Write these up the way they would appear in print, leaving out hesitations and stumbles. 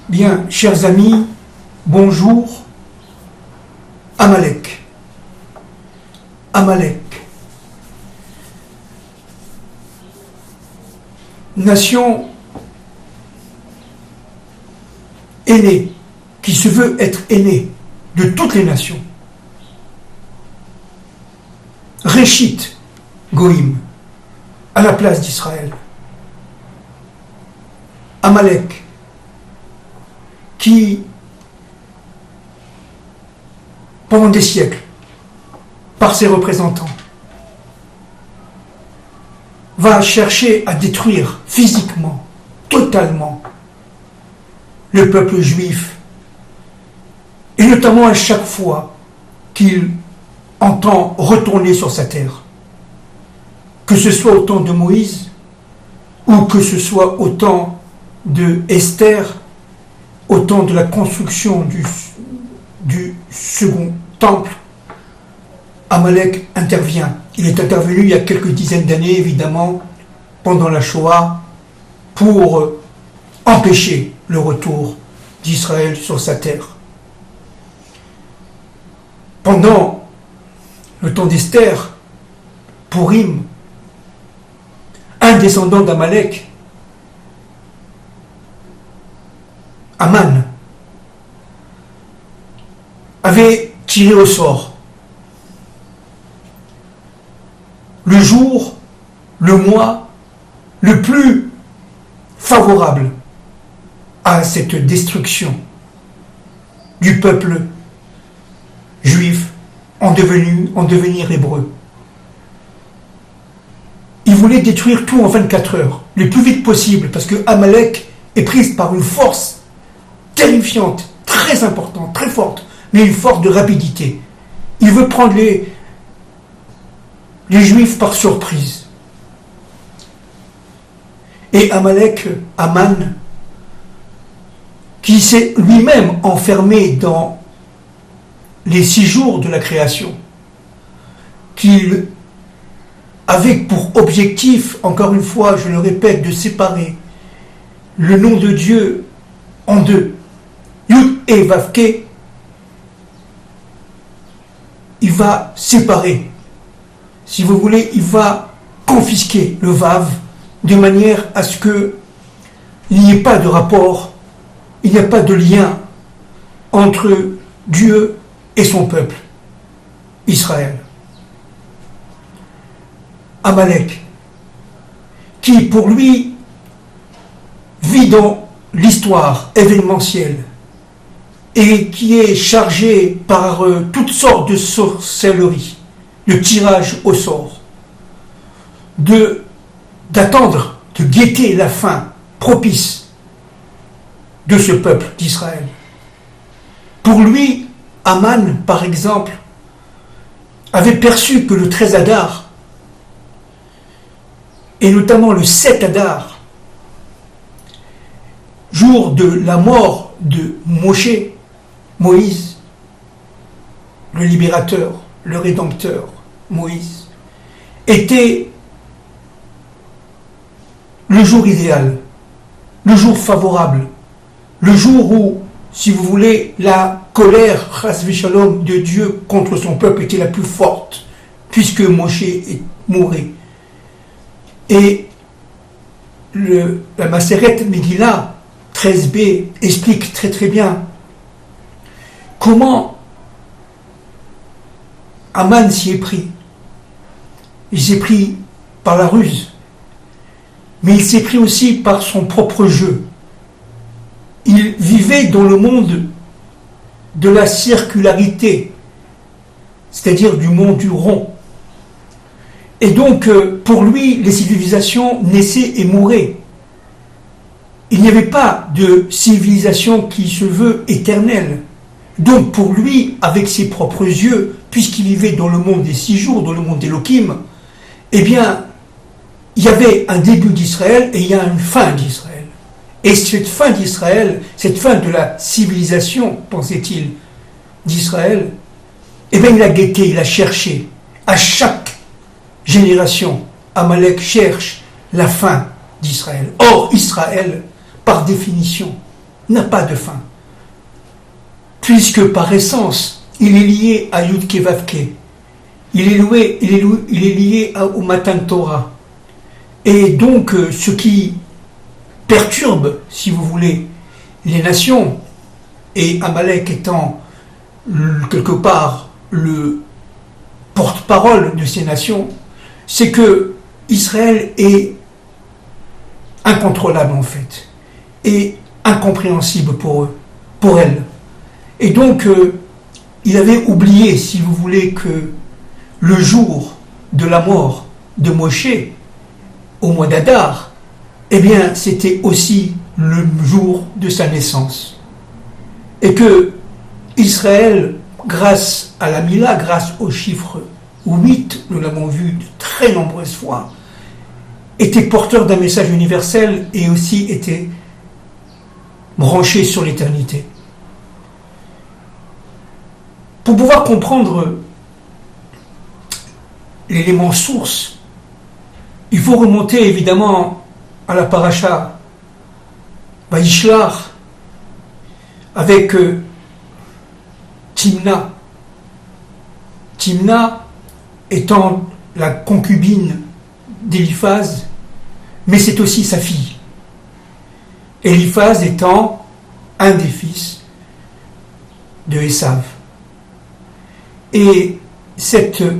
Bien, chers amis, bonjour. Amalek. Amalek. Nation aînée, qui se veut être aînée de toutes les nations. Réchit, Goïm, à la place d'Israël. Amalek, qui, pendant des siècles, par ses représentants, va chercher à détruire physiquement, totalement, le peuple juif, et notamment à chaque fois qu'il entend retourner sur sa terre, que ce soit au temps de Moïse, ou que ce soit au temps de Esther, au temps de la construction du second temple. Amalek intervient. Il est intervenu il y a quelques dizaines d'années, évidemment, pendant la Shoah, pour empêcher le retour d'Israël sur sa terre. Pendant le temps d'Esther, Purim, un descendant d'Amalek, Aman, avait tiré au sort le jour, le mois le plus favorable à cette destruction du peuple juif en devenir hébreu. Il voulait détruire tout en 24 heures, le plus vite possible, parce que Amalek est prise par une force terrifiante, très importante, très forte, mais une force de rapidité. Il veut prendre les Juifs par surprise. Et Amalek, Aman, qui s'est lui-même enfermé dans les 6 jours de la création, qu'il avait pour objectif, encore une fois, je le répète, de séparer le nom de Dieu en deux, Yud et Vavke, il va séparer. Si vous voulez, il va confisquer le Vav de manière à ce qu'il n'y ait pas de rapport, il n'y a pas de lien entre Dieu et son peuple, Israël. Amalek, qui pour lui vit dans l'histoire événementielle et qui est chargé par toutes sortes de sorcelleries, de tirage au sort, d'attendre, de guetter la fin propice de ce peuple d'Israël. Pour lui, Aman, par exemple, avait perçu que le 13 Adar, et notamment le 7 Adar, jour de la mort de Moïse, le libérateur, le rédempteur, Moïse, était le jour idéal, le jour favorable, le jour où, si vous voulez, la colère, chas v'shalom, de Dieu contre son peuple était la plus forte, puisque Moshe est mouru. Et la Maseret Megillah 13b explique très très bien comment Aman s'y est pris. Il s'est pris par la ruse, mais il s'est pris aussi par son propre jeu. Il vivait dans le monde de la circularité, c'est-à-dire du monde du rond. Et donc, pour lui, les civilisations naissaient et mouraient. Il n'y avait pas de civilisation qui se veut éternelle. Donc, pour lui, avec ses propres yeux, puisqu'il vivait dans le monde des 6 jours, dans le monde d'Elohim, eh bien, il y avait un début d'Israël et il y a une fin d'Israël. Et cette fin d'Israël, cette fin de la civilisation, pensait-il, d'Israël, eh bien, il a guetté, il a cherché. À chaque génération, Amalek cherche la fin d'Israël. Or, Israël, par définition, n'a pas de fin. Puisque par essence, il est lié à Yudke Vavke. Il est lié au Matan Torah. Et donc, ce qui perturbe, si vous voulez, les nations, et Amalek étant quelque part le porte-parole de ces nations, c'est que Israël est incontrôlable en fait, et incompréhensible pour eux, pour elles. Et donc, il avait oublié, si vous voulez, que le jour de la mort de Moshe, au mois d'Adar, eh bien, c'était aussi le jour de sa naissance. Et que Israël, grâce à la Mila, grâce au chiffre 8, nous l'avons vu de très nombreuses fois, était porteur d'un message universel et aussi était branché sur l'éternité. Pour pouvoir comprendre l'élément source, il faut remonter évidemment à la paracha Vaishlar avec Timna. Timna étant la concubine d'Éliphaz, mais c'est aussi sa fille. Éliphaz étant un des fils de Esav. Et ce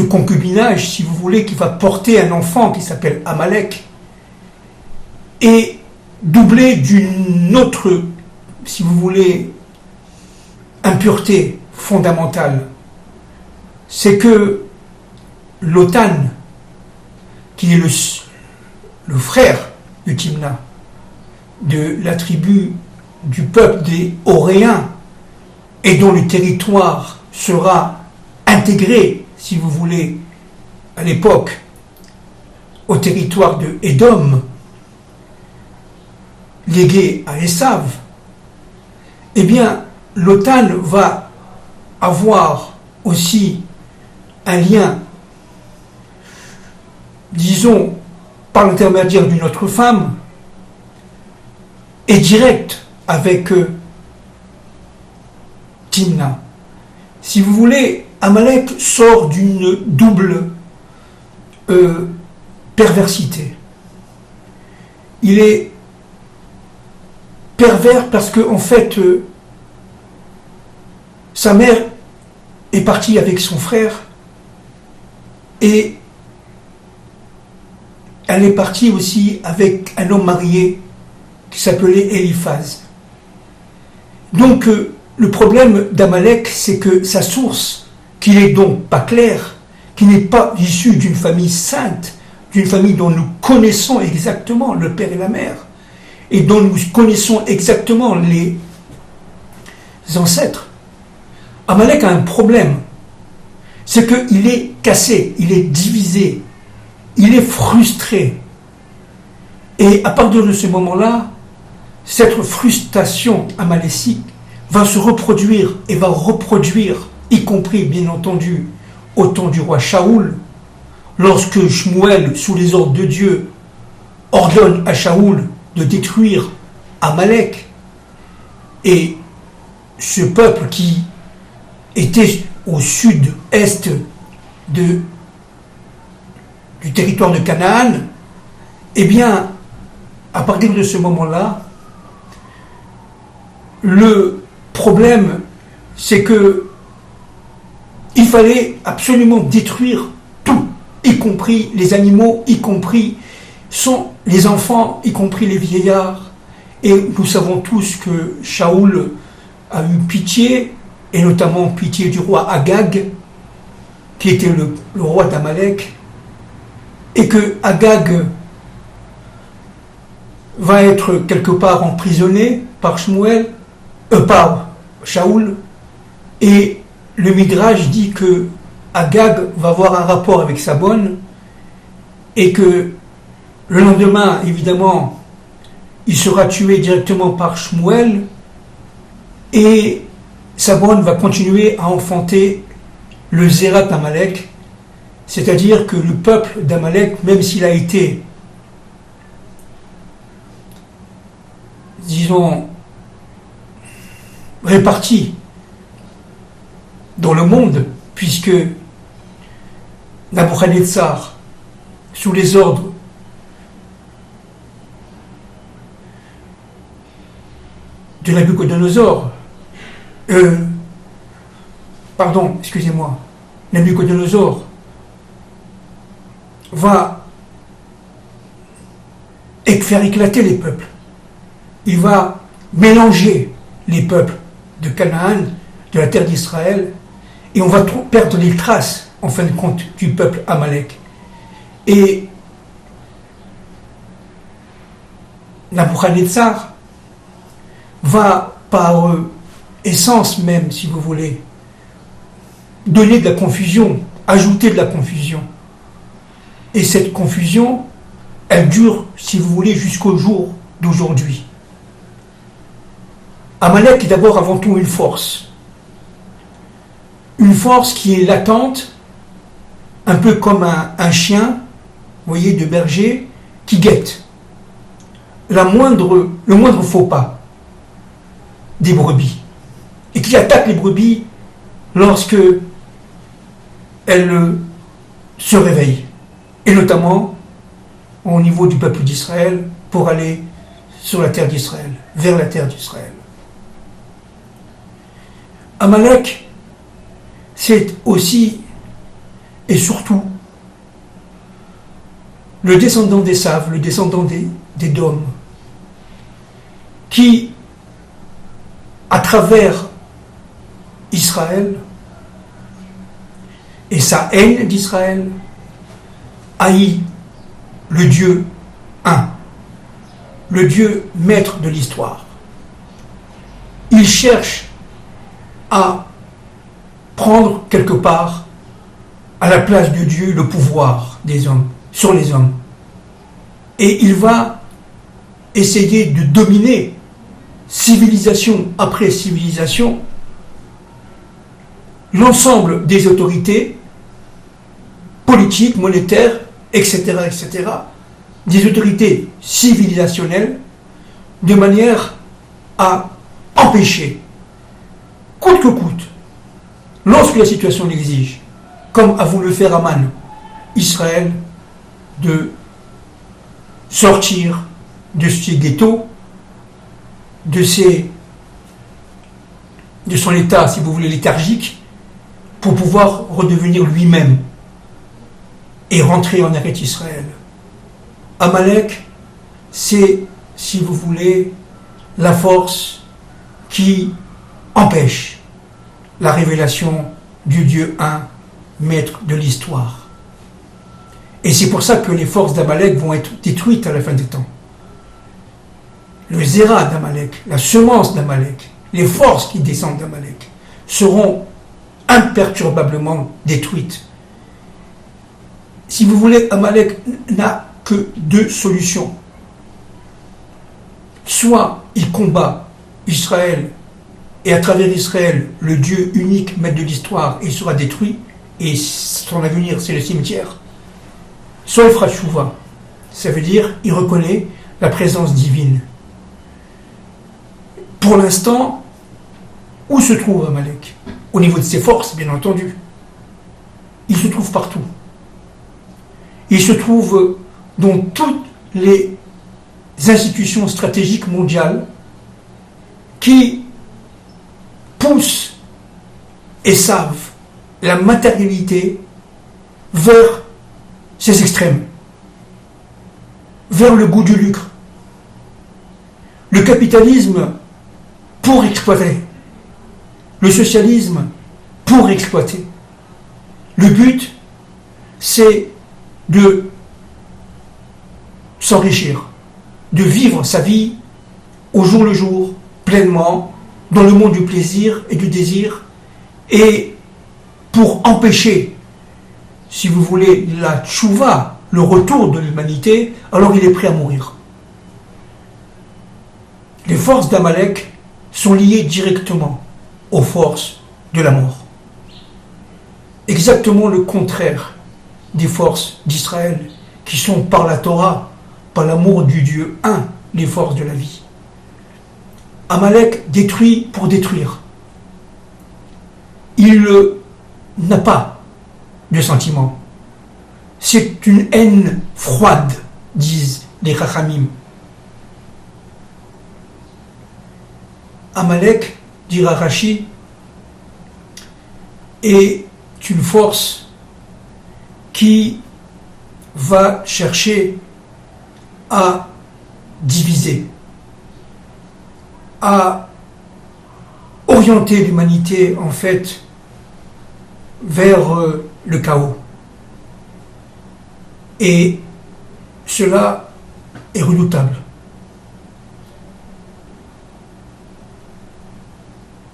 concubinage, si vous voulez, qui va porter un enfant qui s'appelle Amalek, est doublé d'une autre, si vous voulez, impureté fondamentale. C'est que Lotan, qui est le frère de Timna, de la tribu du peuple des Horéens, et dont le territoire sera intégré, si vous voulez, à l'époque, au territoire de Édom, légué à Esav, eh bien, Lotan va avoir aussi un lien, disons, par l'intermédiaire d'une autre femme, et direct avec Timna. Si vous voulez, Amalek sort d'une double perversité. Il est pervers parce que, en fait, sa mère est partie avec son frère et elle est partie aussi avec un homme marié qui s'appelait Éliphaz. Donc, le problème d'Amalek, c'est que sa source, qui n'est donc pas claire, qui n'est pas issue d'une famille sainte, d'une famille dont nous connaissons exactement le père et la mère, et dont nous connaissons exactement les ancêtres, Amalek a un problème. C'est qu'il est cassé, il est divisé, il est frustré. Et à partir de ce moment-là, cette frustration amalécique va se reproduire et va reproduire, y compris bien entendu au temps du roi Shaoul, lorsque Shmuel, sous les ordres de Dieu, ordonne à Shaoul de détruire Amalek, et ce peuple qui était au sud-est du territoire de Canaan, eh bien, à partir de ce moment-là, le problème, c'est que il fallait absolument détruire tout, y compris les animaux, y compris les enfants, y compris les vieillards. Et nous savons tous que Shaoul a eu pitié, et notamment pitié du roi Agag, qui était le roi d'Amalek, et que Agag va être quelque part emprisonné par par Shaoul, et le Midrash dit que Agag va avoir un rapport avec sa bonne, et que le lendemain, évidemment, il sera tué directement par Shmuel, et Sabon va continuer à enfanter le Zérat d'Amalek, c'est-à-dire que le peuple d'Amalek, même s'il a été disons, répartis dans le monde, puisque Nabuchodonosor, sous les ordres de Nabuchodonosor, Nabuchodonosor va faire éclater les peuples. Il va mélanger les peuples de Canaan, de la terre d'Israël, et on va perdre les traces, en fin de compte, du peuple Amalek. Et Nabuchodonosor va, par essence même, si vous voulez, donner de la confusion, ajouter de la confusion. Et cette confusion, elle dure, si vous voulez, jusqu'au jour d'aujourd'hui. Amalek est d'abord avant tout une force. Une force qui est latente, un peu comme un chien, vous voyez, de berger, qui guette le moindre faux pas des brebis, et qui attaque les brebis lorsque elles se réveillent, et notamment au niveau du peuple d'Israël, pour aller sur la terre d'Israël, vers la terre d'Israël. Amalek, c'est aussi et surtout le descendant d'Ésav, le descendant d'Édom, qui, à travers Israël et sa haine d'Israël, haït le Dieu un, le Dieu maître de l'histoire. Il cherche à prendre quelque part à la place de Dieu le pouvoir des hommes, sur les hommes. Et il va essayer de dominer civilisation après civilisation l'ensemble des autorités politiques, monétaires, etc., etc., des autorités civilisationnelles, de manière à empêcher, coûte que coûte, lorsque la situation l'exige, comme a voulu faire Aman, Israël, de sortir de ces ghettos, de son état, si vous voulez, léthargique, pour pouvoir redevenir lui-même et rentrer en Eretz Israël. Amalek, c'est, si vous voulez, la force qui empêche la révélation du Dieu un, maître de l'histoire. Et c'est pour ça que les forces d'Amalek vont être détruites à la fin des temps. Le zéra d'Amalek, la semence d'Amalek, les forces qui descendent d'Amalek seront imperturbablement détruites. Si vous voulez, Amalek n'a que deux solutions. Soit il combat Israël, et à travers Israël, le Dieu unique, maître de l'histoire, il sera détruit, et son avenir, c'est le cimetière. Soit il fera tchouva, ça veut dire il reconnaît la présence divine. Pour l'instant, où se trouve Amalek? Au niveau de ses forces, bien entendu. Il se trouve partout. Il se trouve dans toutes les institutions stratégiques mondiales qui poussent et savent la matérialité vers ces extrêmes, vers le goût du lucre. Le capitalisme pour exploiter, le socialisme pour exploiter. Le but, c'est de s'enrichir, de vivre sa vie au jour le jour, pleinement, dans le monde du plaisir et du désir, et pour empêcher, si vous voulez, la tchouva, le retour de l'humanité, alors il est prêt à mourir. Les forces d'Amalek sont liées directement aux forces de la mort. Exactement le contraire des forces d'Israël, qui sont par la Torah, par l'amour du Dieu un, les forces de la vie. Amalek détruit pour détruire. Il n'a pas de sentiment. C'est une haine froide, disent les Chachamim. Amalek, dira Rashi, est une force qui va chercher à diviser, à orienter l'humanité en fait vers le chaos. Et cela est redoutable.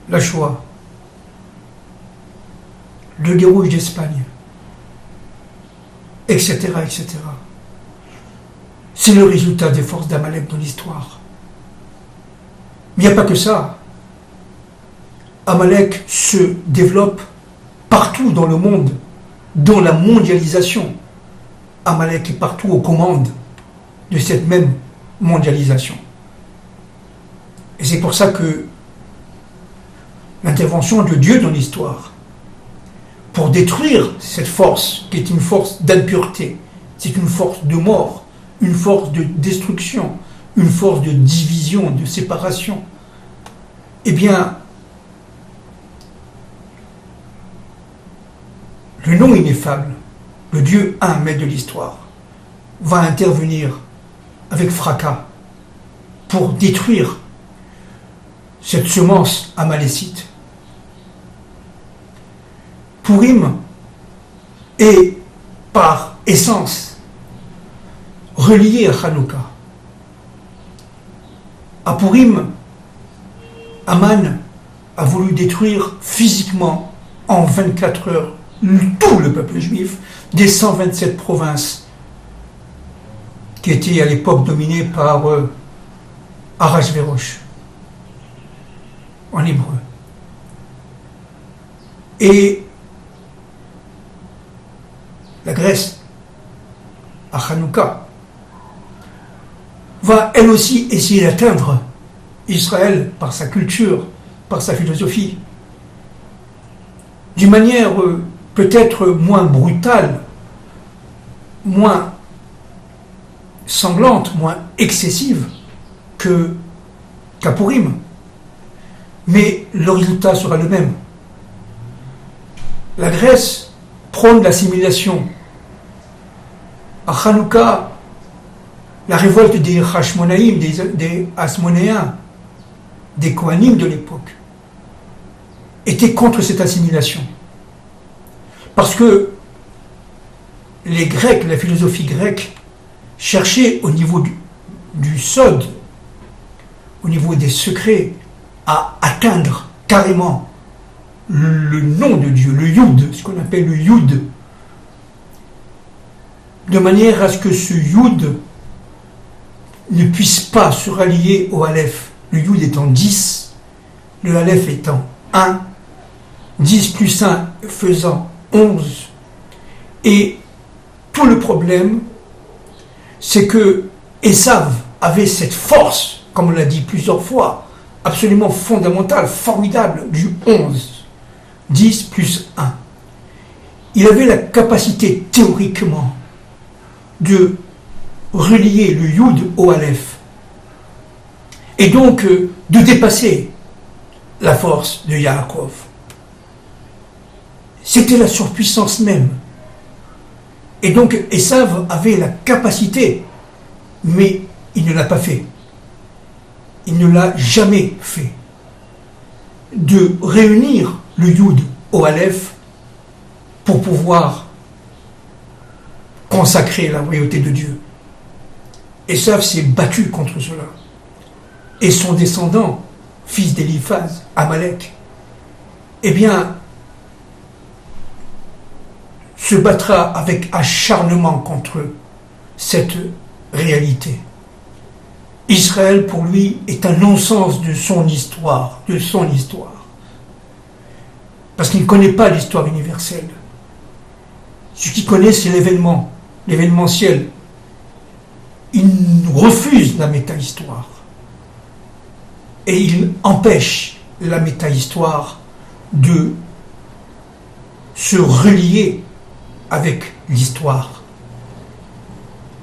La Shoah, le Guerre rouge d'Espagne, etc., etc. C'est le résultat des forces d'Amalek dans l'histoire. Mais il n'y a pas que ça. Amalek se développe partout dans le monde, dans la mondialisation. Amalek est partout aux commandes de cette même mondialisation. Et c'est pour ça que l'intervention de Dieu dans l'histoire, pour détruire cette force, qui est une force d'impureté, c'est une force de mort, une force de destruction, une force de division, de séparation, eh bien, le nom ineffable, le Dieu un maître de l'histoire, va intervenir avec fracas pour détruire cette semence amalécite. Purim est par essence relié à Hanouka. À Purim, Aman a voulu détruire physiquement en 24 heures tout le peuple juif des 127 provinces qui étaient à l'époque dominées par Ahasverosh en hébreu. Et la Grèce, à Hanouka, va elle aussi essayer d'atteindre Israël par sa culture, par sa philosophie, d'une manière peut-être moins brutale, moins sanglante, moins excessive qu'à Purim. Mais le résultat sera le même. La Grèce prône l'assimilation. À Hanouka, la révolte des Hashmonaïm, des Hasmonéens, des Kohanim de l'époque, était contre cette assimilation. Parce que les Grecs, la philosophie grecque, cherchaient au niveau du sod, au niveau des secrets, à atteindre carrément le nom de Dieu, le Yud, ce qu'on appelle le Yud, de manière à ce que ce Yud ne puisse pas se rallier au Aleph. Le Yud étant 10, le Aleph étant 1, 10 plus 1 faisant 11. Et tout le problème, c'est que Esav avait cette force, comme on l'a dit plusieurs fois, absolument fondamentale, formidable, du 11. 10 plus 1. Il avait la capacité, théoriquement, de relier le Yud au Aleph. Et donc, de dépasser la force de Yaakov. C'était la surpuissance même. Et donc, Esav avait la capacité, mais il ne l'a pas fait. Il ne l'a jamais fait. De réunir le Yud au Aleph pour pouvoir consacrer la royauté de Dieu. Esav s'est battu contre cela. Et son descendant, fils d'Éliphaz, Amalek, eh bien, se battra avec acharnement contre cette réalité. Israël, pour lui, est un non-sens de son histoire, Parce qu'il ne connaît pas l'histoire universelle. Ce qu'il connaît, c'est l'événement, l'événementiel. Il refuse la méta-histoire. et il empêche la métahistoire de se relier avec l'histoire.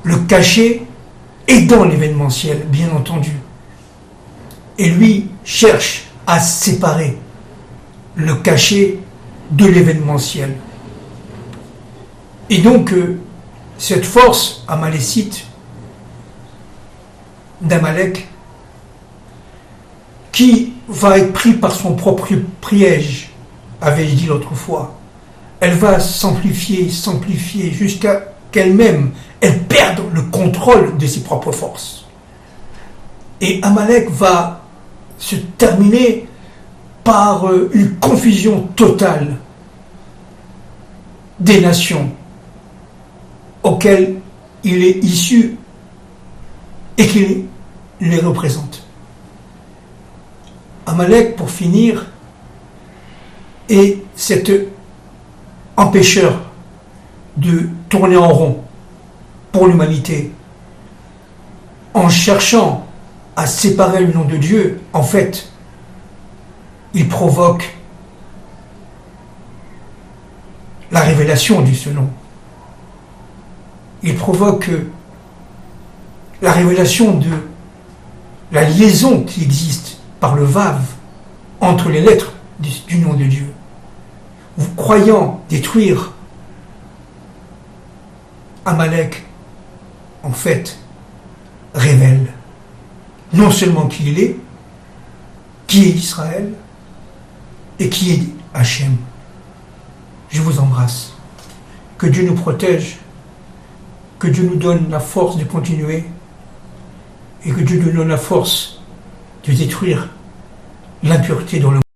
Le caché est dans l'événementiel, bien entendu. Et lui cherche à séparer le caché de l'événementiel. Et donc, cette force amalécite d'Amalek, qui va être pris par son propre piège, avais-je dit l'autre fois, elle va s'amplifier jusqu'à qu'elle-même, elle perde le contrôle de ses propres forces. Et Amalek va se terminer par une confusion totale des nations auxquelles il est issu et qu'il les représente. Amalek, pour finir, est cet empêcheur de tourner en rond pour l'humanité. En cherchant à séparer le nom de Dieu, en fait, il provoque la révélation de ce nom. Il provoque la révélation de la liaison qui existe par le vav entre les lettres du nom de Dieu. Vous croyant détruire Amalek, en fait, révèle non seulement qui il est, qui est Israël et qui est Hachem. Je vous embrasse. Que Dieu nous protège, que Dieu nous donne la force de continuer et que Dieu nous donne la force de détruire l'impureté dans le monde.